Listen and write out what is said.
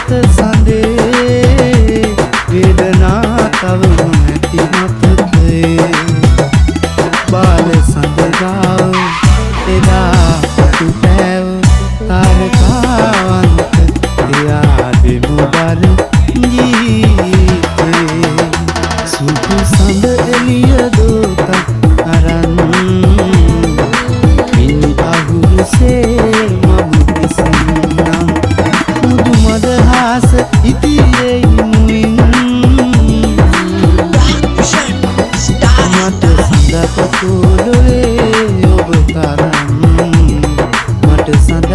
මත සඳේ වේදනා තවම ඇති මතකයේ බාල සඳගාව එදා තුපැව තාරකාවන්ත එයා දෙමුදර ජීවිතේ සුදු සඳ එළිය දෝතක් අරන් මිනි අහුරුසේ මම විසින්නම් මුදු මදහස ඉතියේ මුවින් මට සඳ පොළොවේ ඔබ තරම් මට සඳ